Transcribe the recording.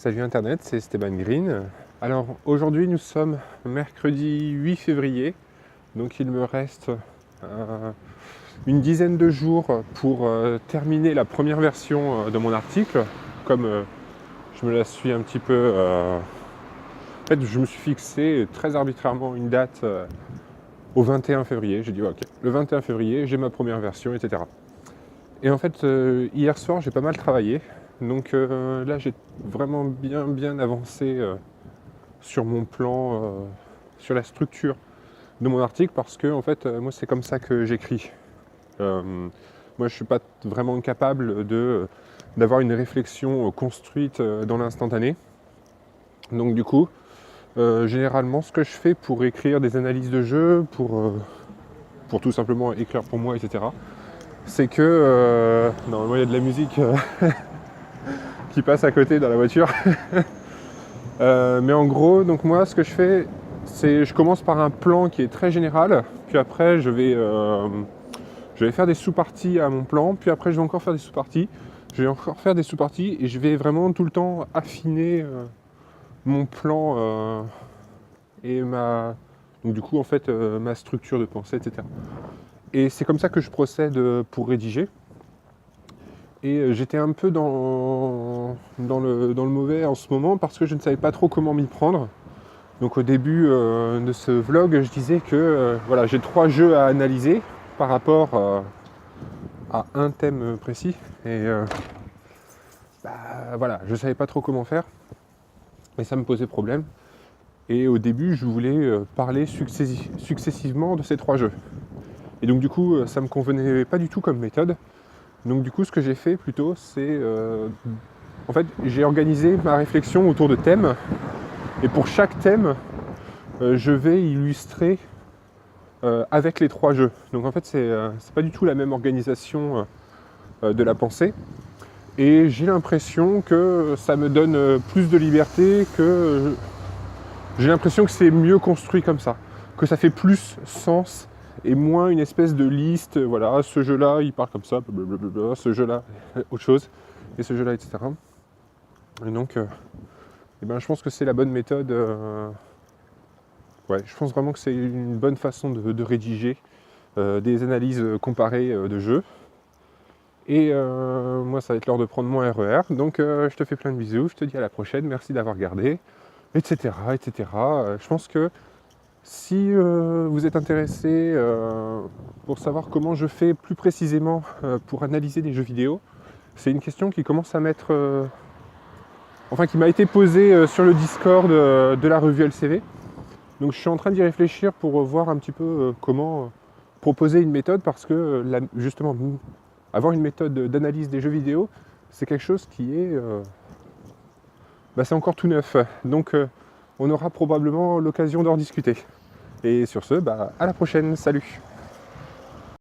Salut Internet, c'est Esteban Green. Alors aujourd'hui nous sommes mercredi 8 février, donc il me reste une dizaine de jours pour terminer la première version de mon article. Comme je me la suis un petit peu... En fait je me suis fixé très arbitrairement une date au 21 février. J'ai dit ok, le 21 février j'ai ma première version, etc. Et en fait hier soir j'ai pas mal travaillé. Donc là j'ai vraiment bien avancé sur mon plan, sur la structure de mon article parce que en fait moi c'est comme ça que j'écris. Moi je suis pas vraiment capable d'avoir une réflexion construite dans l'instantané. Donc du coup généralement ce que je fais pour écrire des analyses de jeu, pour tout simplement écrire pour moi, etc. C'est que normalement il y a de la musique qui passe à côté dans la voiture. Mais en gros, donc moi, ce que je fais, c'est je commence par un plan qui est très général, puis après je vais faire des sous-parties à mon plan, puis après je vais encore faire des sous-parties, je vais encore faire des sous-parties, et je vais vraiment tout le temps affiner mon plan et donc du coup en fait ma structure de pensée, etc. Et c'est comme ça que je procède pour rédiger. Et j'étais un peu dans le mauvais en ce moment parce que je ne savais pas trop comment m'y prendre. Donc au début de ce vlog, je disais que voilà, j'ai 3 jeux à analyser par rapport à un thème précis. Et voilà, je ne savais pas trop comment faire. Et ça me posait problème. Et au début, je voulais parler successivement de ces 3 jeux. Et donc du coup, ça ne me convenait pas du tout comme méthode. Donc du coup, ce que j'ai fait plutôt, c'est... en fait, j'ai organisé ma réflexion autour de thèmes. Et pour chaque thème, je vais illustrer avec les 3 jeux. Donc en fait, c'est pas du tout la même organisation de la pensée. Et j'ai l'impression que ça me donne plus de liberté, que j'ai l'impression que c'est mieux construit comme ça. Que ça fait plus sens et moins une espèce de liste, voilà, ce jeu-là, il part comme ça, blablabla, ce jeu-là, autre chose, et ce jeu-là, etc. Et donc, je pense que c'est la bonne méthode. Ouais, je pense vraiment que c'est une bonne façon de rédiger des analyses comparées de jeux. Et moi, ça va être l'heure de prendre mon RER. Donc, je te fais plein de bisous, je te dis à la prochaine, merci d'avoir regardé, etc. etc. Je pense que si vous êtes intéressé pour savoir comment je fais plus précisément pour analyser des jeux vidéo, c'est une question qui commence à m'être... qui m'a été posée sur le Discord de la revue LCV. Donc je suis en train d'y réfléchir pour voir un petit peu comment proposer une méthode parce que justement, avoir une méthode d'analyse des jeux vidéo, c'est quelque chose qui est... c'est encore tout neuf. Donc on aura probablement l'occasion d'en discuter. Et sur ce, à la prochaine, salut!